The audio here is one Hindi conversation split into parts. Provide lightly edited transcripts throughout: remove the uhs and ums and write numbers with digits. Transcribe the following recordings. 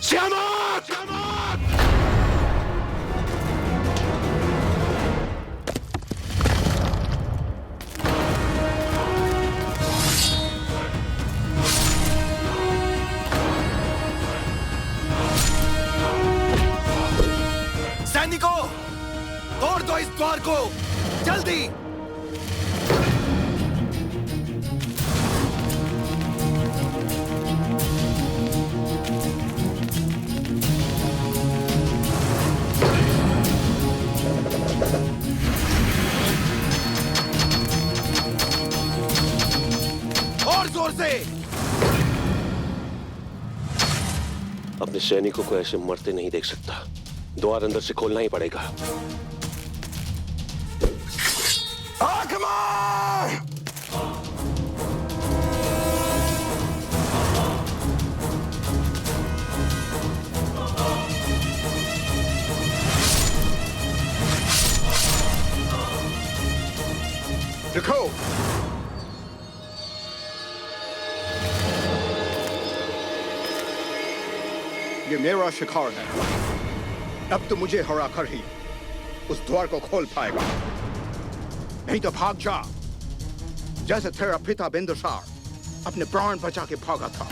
श्यामक! सैनिकों, तोड़ दो इस द्वार को, जल्दी! और जोर से! अपने सैनिकों को ऐसे मरते नहीं देख सकता। द्वार अंदर से खोलना ही पड़ेगा। आगमन! देखो, ये मेरा शिकार है। अब तो मुझे हरा कर ही उस द्वार को खोल पाएगा, नहीं तो भाग जा, जैसे तेरा पिता बिंदुसार अपने प्राण बचा के भागा था।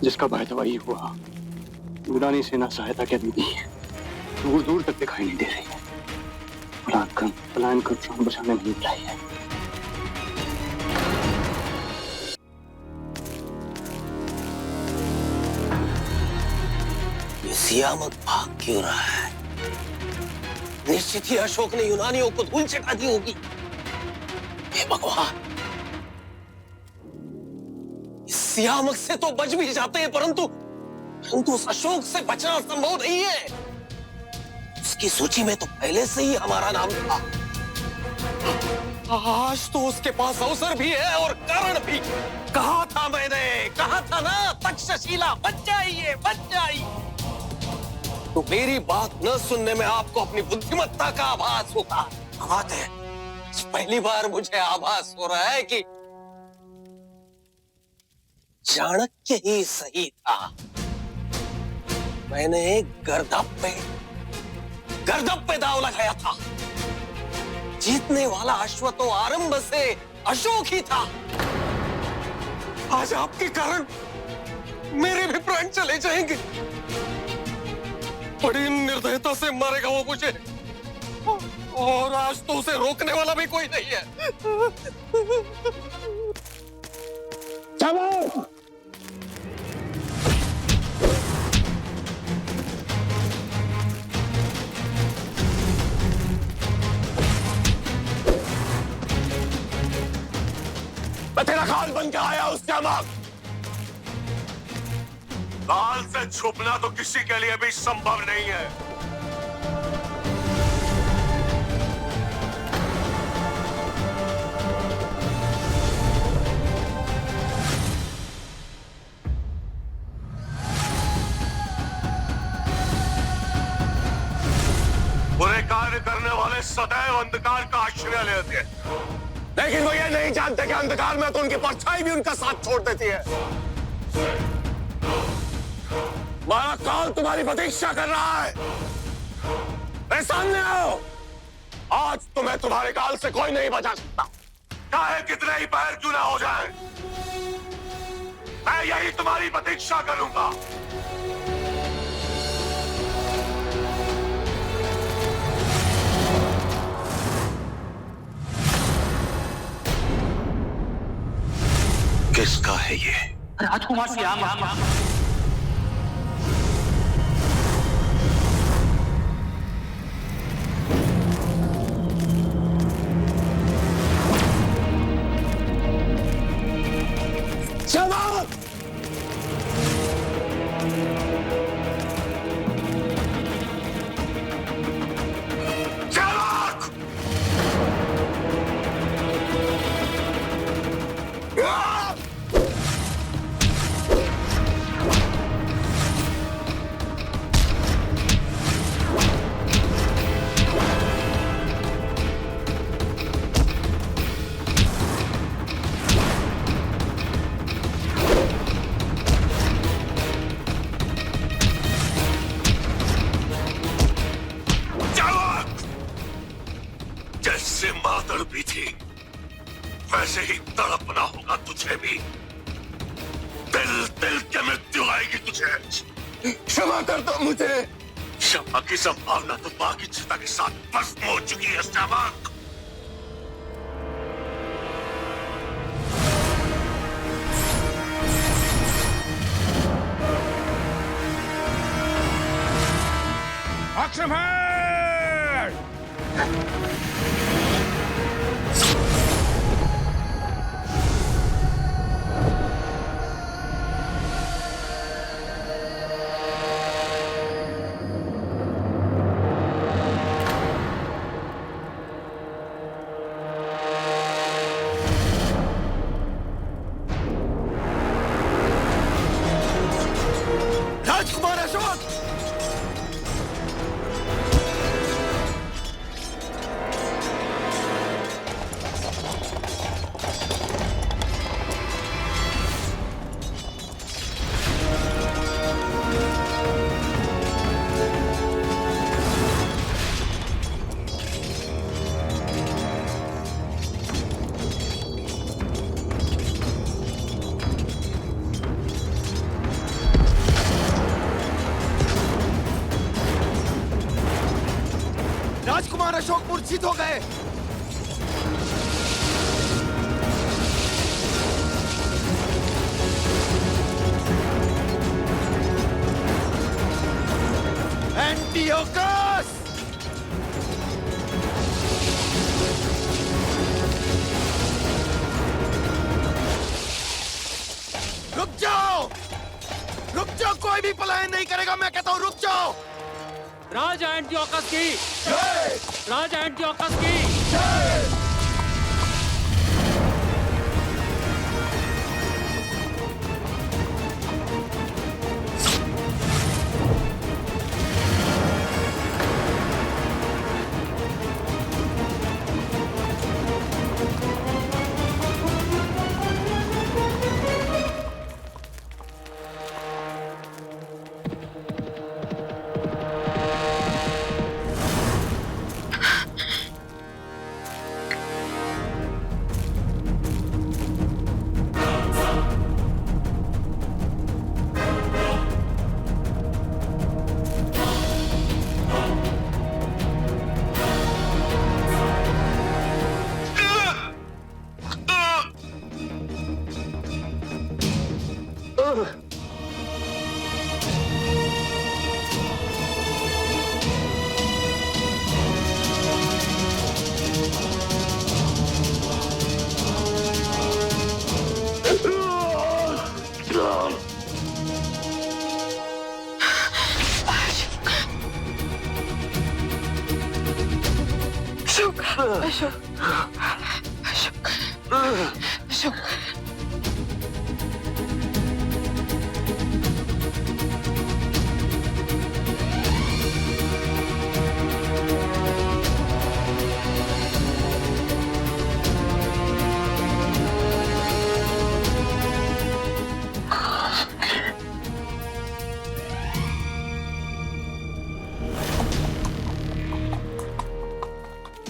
जिसका भाई वही हुआ। यूनानी सेना सहायता के आदमी दूर दूर तक दिखाई नहीं दे रही है। पलायन कर प्राण बचाने में निकला है। ये सियामक भाग क्यों रहा है? निश्चित ही अशोक ने यूनानियों को धूल चटा दी होगी। हे भगवान, सियामक से तो बच भी जाते हैं, परंतु उस अशोक से बचना संभव नहीं है। उसकी सूची में तो पहले से ही हमारा नाम था। आज तो उसके पास अवसर भी है और कारण भी। कहा था मैंने, कहा था ना, तक्षशिला बच जाइए, बच जाइए। तो मेरी बात न सुनने में आपको अपनी बुद्धिमत्ता का आभास होगा। बात है, पहली बार मुझे आभास हो रहा है कि चाणक्य ही सही था। मैंने गर्दभ पे दांव लगाया था। जीतने वाला अश्व तो आरंभ से अशोक ही था। आज आपके कारण मेरे भी प्राण चले जाएंगे। बड़ी निर्दयता से मारेगा वो मुझे, और आज तो उसे रोकने वाला भी कोई नहीं है। चलो! मैं तेरा खाल बन के आया उस श्यामक। काल से छुपना तो किसी के लिए भी संभव नहीं है। कार्य करने वाले सदैव अंधकार का आश्रय लेते हैं, लेकिन वो ये नहीं जानते कि अंधकार में तो उनकी परछाई भी उनका साथ छोड़ देती है। हमारा काल तुम्हारी प्रतीक्षा कर रहा है। मेरे सामने आओ। आज तुम्हें तुम्हारे काल से कोई नहीं बचा सकता, चाहे कितने ही पैर क्यों ना हो जाए। मैं यही तुम्हारी प्रतीक्षा करूंगा। किसका है ये? राजकुमार श्याम। चमक! चमक! जैसे मां तड़पी थी वैसे ही तड़पना होगा तुझे भी। दिल दिल के मृत्यु आएगी तुझे। क्षमा कर दो मुझे। क्षमा की संभावना तो बाकी चिता के साथ भस्म हो चुकी है। शाबाश। आक्रमण! राजकुमार अशोक! राजकुमार अशोक मूर्छित हो गए। एंटियोकस! रुक जाओ! रुक जाओ! कोई भी पलायन नहीं करेगा। मैं कहता हूं रुक जाओ। राजा एंटियोकस की जय! राजा एंटियोकस की जय! अशोक अशोक अशोक अशोक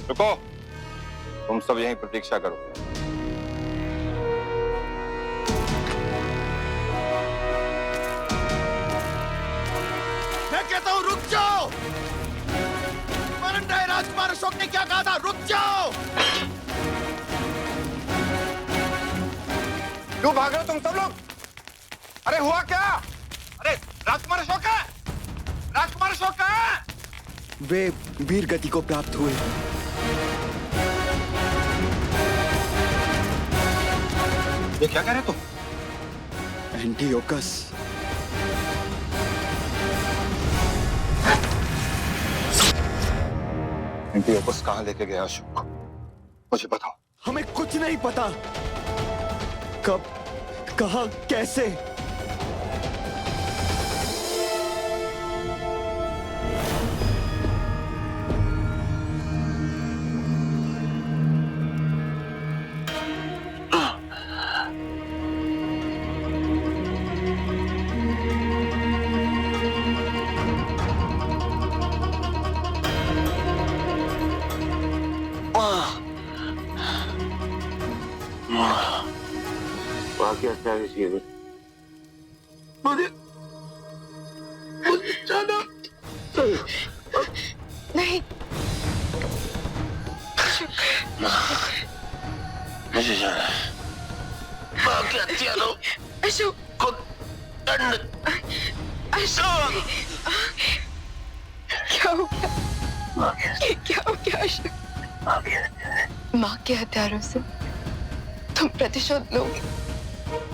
रुको, तुम सब यहीं प्रतीक्षा करो। मैं कहता हूँ रुक जाओ। मरण रहे राजकुमार अशोक ने क्या कहा था? रुक जाओ। क्यों भाग रहे हो तुम सब लोग? अरे हुआ क्या? अरे राजकुमार अशोक है? राजकुमार अशोक कहाँ है? वे वीर गति को प्राप्त हुए। ये क्या कह रहे तुम? एंटियोकस। एंटियोकस कहाँ लेके गया अशोक को? मुझे बताओ। हमें कुछ नहीं पता। कब, कहाँ, कैसे? क्या चाहिए मुझे जाना नहीं। मुझे जाना है। माँ की हत्या दो अशोक को दंड। अशोक क्या हो गया? माँ की क्या हो गया अशोक? माँ के हथियारों से तुम प्रतिशोध लोगे,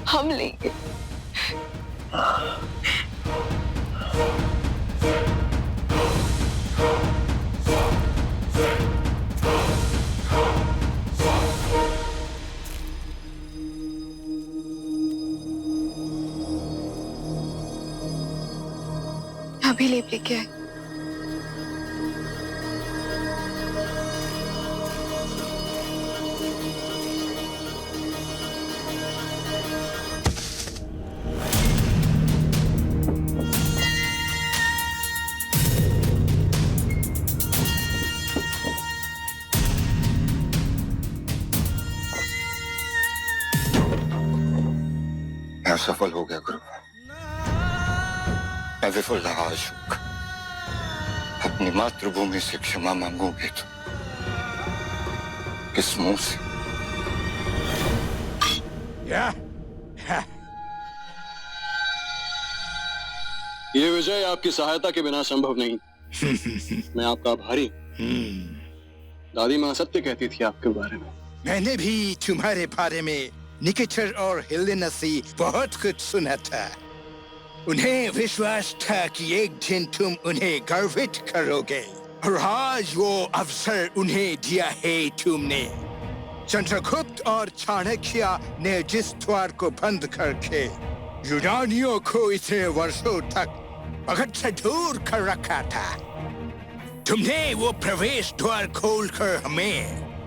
हम लेंगे। अभी लेप लेके आए। मैं सफल हो गया गुरु। मैं विफल रहा अशोक। अपनी मातृभूमि से क्षमा मांगोगे तो किस मुंह से? ये विजय आपकी सहायता के बिना संभव नहीं। मैं आपका आभारी। दादी माँ सत्य कहती थी आपके बारे में। मैंने भी तुम्हारे बारे में निकेटर और हेलेना से बहुत कुछ सुना था। उन्हें विश्वास था कि एक दिन तुम उन्हें गर्वित करोगे, और आज वो अवसर उन्हें दिया है तुमने। चंद्रगुप्त और चाणक्य ने जिस द्वार को बंद करके यूनानियों को इतने वर्षों तक भगत से दूर कर रखा था, तुमने वो प्रवेश द्वार खोलकर हमें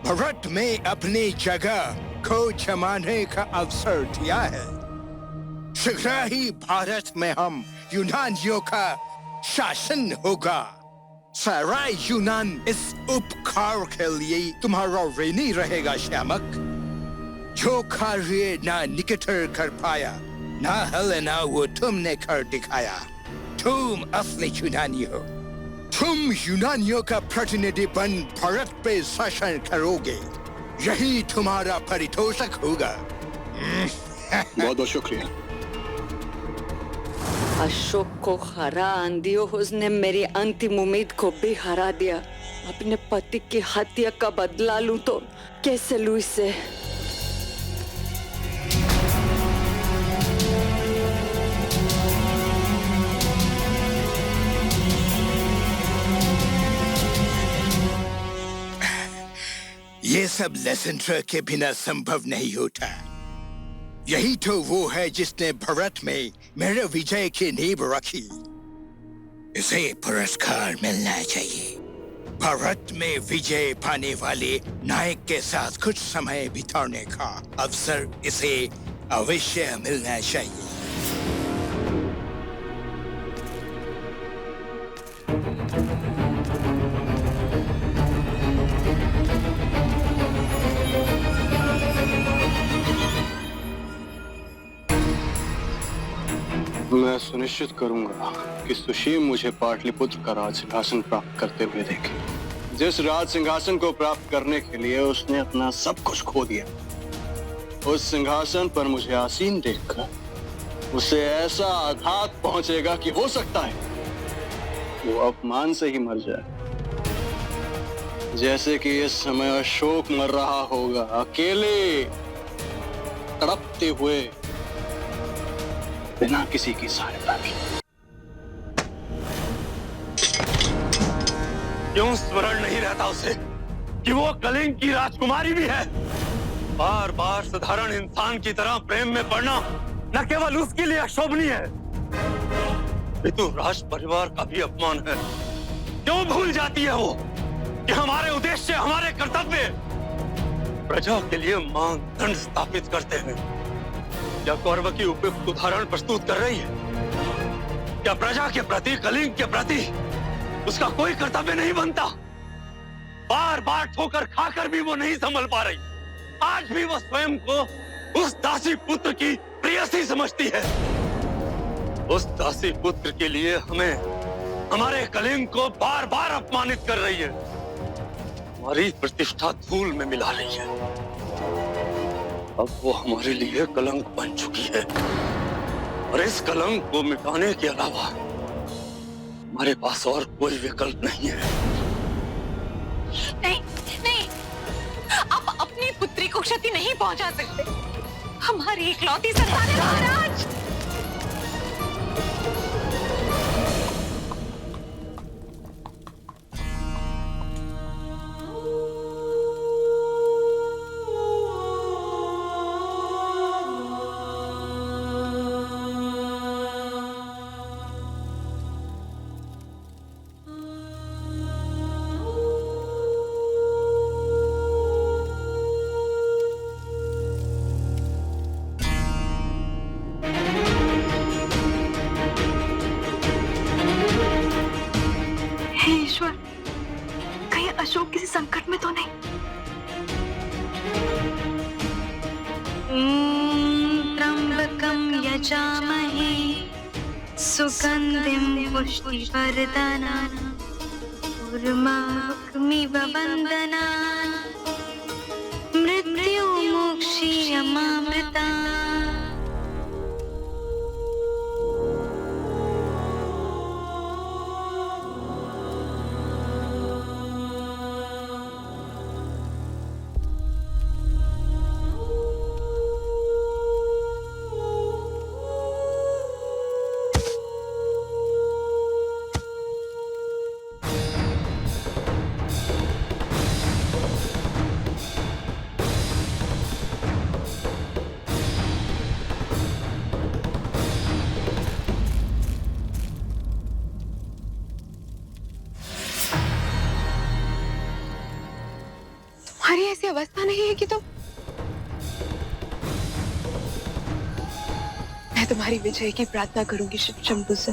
भारत में अपनी जगह को जमाने का अवसर दिया है। शीघ्र ही भारत में हम यूनानियों का शासन होगा। सारा यूनान इस उपकार के लिए तुम्हारा ऋणी रहेगा श्यामक। जो कार्य ना निकेटर कर पाया, ना हेलेना, वो तुमने कर दिखाया। तुम असली यूनानी हो। तुम यूनानियों का प्रतिनिधि बन भारत पे शासन करोगे। यही तुम्हारा परितोषक होगा। बहुत बहुत शुक्रिया। अशोक को हरा आंधियों ने मेरी अंतिम उम्मीद को भी हरा दिया। अपने पति की हत्या का बदला लूं तो कैसे लूं इसे? ये सब लेसेंड्रा के बिना संभव नहीं होता। यही तो वो है जिसने भारत में मेरे विजय की नींव रखी। इसे पुरस्कार मिलना चाहिए। भारत में विजय पाने वाले नायक के साथ कुछ समय बिताने का अवसर इसे अवश्य मिलना चाहिए। मैं सुनिश्चित करूंगा कि सुशीम मुझे पाटलिपुत्र का राज सिंहासन प्राप्त करते हुए देखे। जिस राज सिंहासन को प्राप्त करने के लिए उसने अपना सब कुछ खो दिया, उस सिंहासन पर मुझे आसीन देखकर उसे ऐसा आघात पहुंचेगा कि हो सकता है वो अपमान से ही मर जाए, जैसे कि इस समय अशोक मर रहा होगा, अकेले तड़पते हुए, बिना किसी की सहायता के। क्यों स्मरण नहीं रहता उसे कि वो कलिंग की राजकुमारी भी है? बार बार साधारण इंसान की तरह प्रेम में पड़ना न केवल उसके लिए अशोभनीय है, पितु राज परिवार का भी अपमान है। क्यों भूल जाती है वो कि हमारे उद्देश्य, हमारे कर्तव्य प्रजा के लिए मानदंड स्थापित करते हैं? क्या कौरव की उपयुक्त उदाहरण प्रस्तुत कर रही है? क्या प्रजा के प्रति, कलिंग के प्रति उसका कोई कर्तव्य नहीं बनता? बार बार ठोकर खाकर भी वो नहीं संभल पा रही। आज भी वो स्वयं को उस दासी पुत्र की प्रेयसी समझती है। उस दासी पुत्र के लिए हमें, हमारे कलिंग को बार बार अपमानित कर रही है, हमारी प्रतिष्ठा धूल में मिला रही है। अब वो हमारे लिए कलंक बन चुकी है और इस कलंक को मिटाने के अलावा हमारे पास और कोई विकल्प नहीं है। नहीं नहीं, आप अपनी पुत्री को क्षति नहीं पहुंचा सकते। हमारी इकलौती संतान है महाराज। ईश्वर, कहीं अशोक किसी संकट में तो नहीं? त्र्यंबकं यजामहे सुगंधिं पुष्टिवर्धनम् उर्वारुकमिव वन्दनान् मृत्युमोक्षीयमामृतान्। तुम्हारी ऐसी अवस्था नहीं है कि तुम, मैं तुम्हारी विजय की प्रार्थना करूंगी शिव शंभू से।